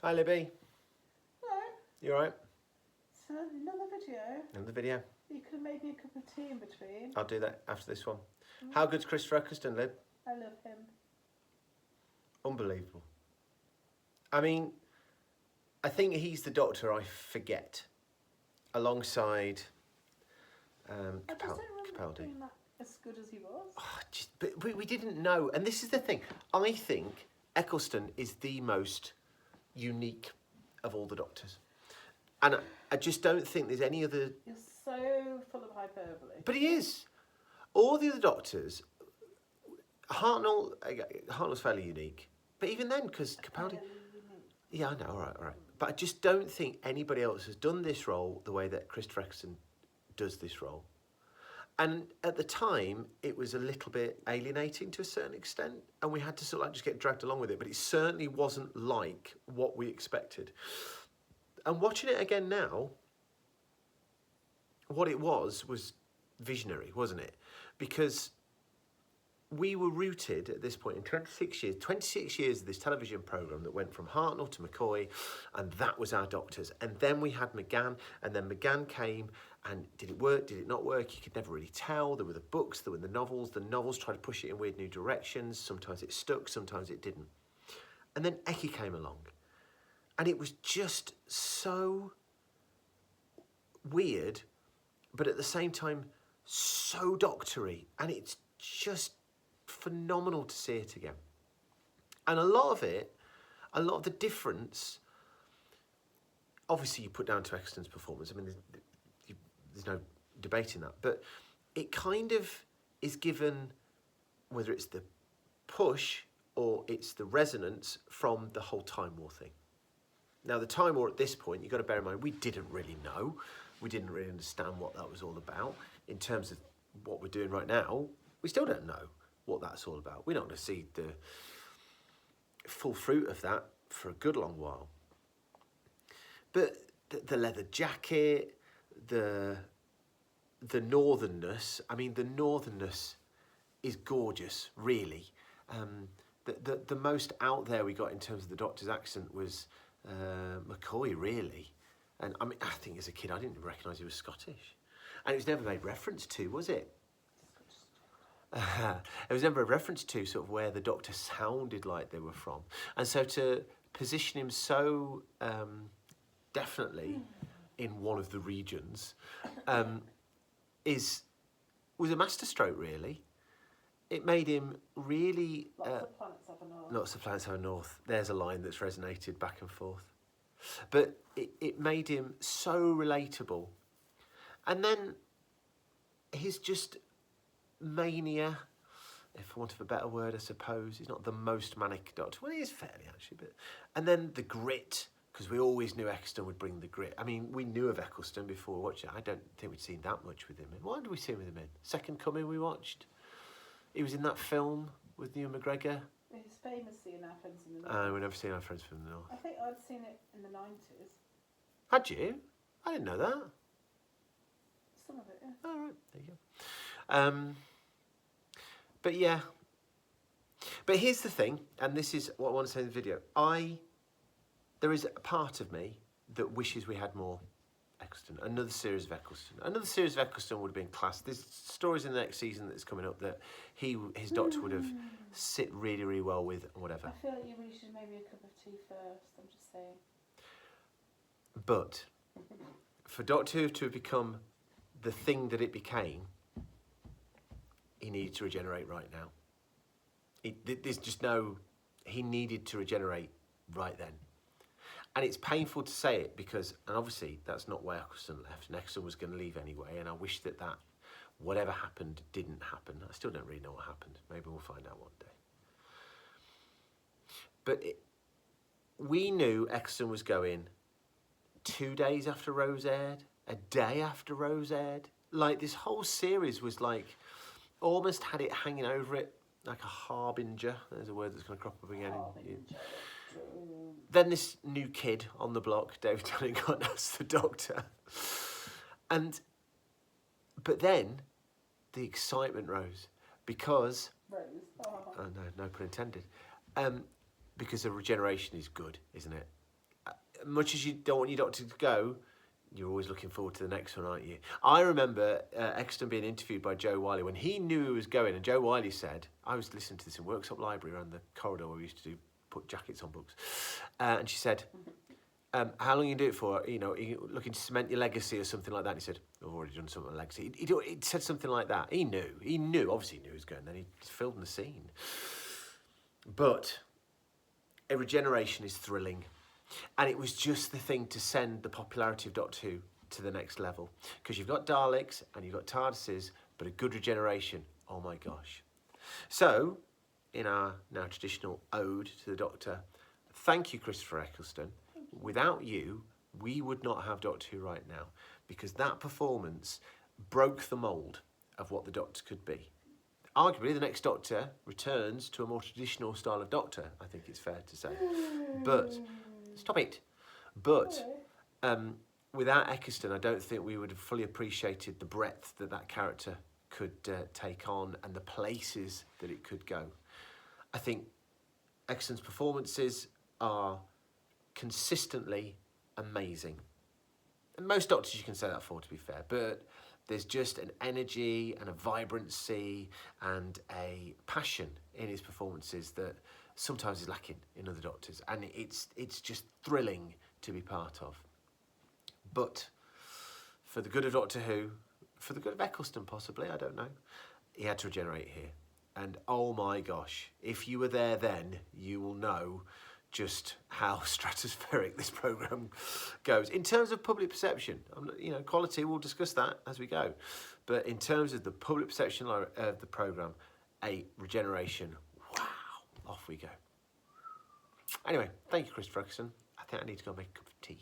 Hi Libby, Hello. you alright? So another video. Another video. You could have made me a cup of tea in between. I'll do that after this one. How good's Christopher Eccleston, Lib? I love him. Unbelievable. I mean, I think he's the Doctor I forget, alongside I just don't remember Capaldi. being that as good as he was. But we didn't know, and this is the thing. I think Eccleston is the most unique of all the Doctors, and I just don't think there's any other. You're so full of hyperbole. But he is. All the other Doctors, Hartnell's fairly unique, but even then, because Capaldi. Yeah, I know, all right. But I just don't think anybody else has done this role the way that Christopher Eccleston does this role. And at the time, it was a little bit alienating to a certain extent, and we had to sort of like just get dragged along with it, but it certainly wasn't like what we expected. And watching it again now, what it was visionary, wasn't it? Because we were rooted at this point in 26 years of this television programme that went from Hartnell to McCoy, and that was our Doctors. And then we had McGann, and then McGann came, and did it work, did it not work? You could never really tell. There were the books, there were the novels tried to push it in weird new directions. Sometimes it stuck, sometimes it didn't. And then Eccy came along, and it was just so weird, but at the same time, so doctory, and it's just phenomenal to see it again. And a lot of the difference, obviously you put down to Eccleston's performance. I mean, there's no debating that, but it kind of is given, whether it's the push or it's the resonance from the whole Time War thing. Now, the Time War at this point, you've got to bear in mind, we didn't really know. We didn't really understand what that was all about. In terms of what we're doing right now, we still don't know what that's all about. We're not going to see the full fruit of that for a good long while. But the leather jacket, the northernness, I mean, the northernness is gorgeous, really. The most out there we got in terms of the Doctor's accent was McCoy, really. And I mean, I think as a kid, I didn't recognise he was Scottish. And it was never made reference to, was it? It was never a reference to sort of where the Doctor sounded like they were from. And so to position him so definitely in one of the regions was a masterstroke, really. It made him really... Lots of planets have a north. Lots of planets have a north. There's a line that's resonated back and forth. But it made him so relatable. And then his just mania, if for want of a better word, I suppose. He's not the most manic Doctor. Well, he is fairly, actually. But and then the grit, because we always knew Eccleston would bring the grit. I mean, we knew of Eccleston before we watched it. I don't think we'd seen that much with him in. What did we see with him in? Second Coming we watched. He was in that film with Ewan McGregor. He's famously in Our Friends in the North. We've never seen Our Friends from the North. I think I'd seen it in the 90s. Had you? I didn't know that. Some of it, yeah. All right, there you go. But yeah. But here's the thing, and this is what I want to say in the video. There is a part of me that wishes we had more Eccleston. Another series of Eccleston. Another series of Eccleston would have been class. There's stories in the next season that's coming up that his Doctor would have sit really, really well with, and whatever. I feel like you really should make me a cup of tea first. I'm just saying. But for Doctor Who to have become the thing that it became, he needed to regenerate right now. There's just no... He needed to regenerate right then. And it's painful to say it because, and obviously that's not why Eccleston left, and Eccleston was going to leave anyway, and I wish that whatever happened didn't happen. I still don't really know what happened. Maybe we'll find out one day. But we knew Eccleston was going 2 days after Rose aired, a day after Rose aired. Like, this whole series was like, almost had it hanging over it, like a harbinger. There's a word that's going to crop up again. Then this new kid on the block, David Tennant, got as the Doctor. But then the excitement rose because... Rose? Oh, no pun intended. Because the regeneration is good, isn't it? much as you don't want your doctor to go, you're always looking forward to the next one, aren't you? I remember Exton being interviewed by Joe Wiley when he knew he was going, and Joe Wiley said, I was listening to this in Workshop Library around the corridor where we used to put jackets on books, and she said, how long are you do it for? You know, are you looking to cement your legacy or something like that? And he said, I've already done something with legacy. He said something like that. He knew, obviously he knew he was going, then he filmed the scene. But a regeneration is thrilling. And it was just the thing to send the popularity of Doctor Who to the next level. Because you've got Daleks and you've got TARDISes, but a good regeneration, oh my gosh. So, in our now traditional ode to the Doctor, thank you, Christopher Eccleston. Without you, we would not have Doctor Who right now, because that performance broke the mould of what the Doctor could be. Arguably, the next Doctor returns to a more traditional style of Doctor, I think it's fair to say. But, stop it. But, without Eccleston, I don't think we would have fully appreciated the breadth that that character could take on and the places that it could go. I think Eccleston's performances are consistently amazing. And most Doctors you can say that for, to be fair, but there's just an energy and a vibrancy and a passion in his performances that sometimes is lacking in other Doctors, and it's just thrilling to be part of. But for the good of Doctor Who, for the good of Eccleston possibly, I don't know, he had to regenerate here. And oh my gosh, if you were there then, you will know just how stratospheric this programme goes. In terms of public perception, you know, quality, we'll discuss that as we go. But in terms of the public perception of the programme, a regeneration, wow, off we go. Anyway, thank you, Chris Ferguson. I think I need to go make a cup of tea.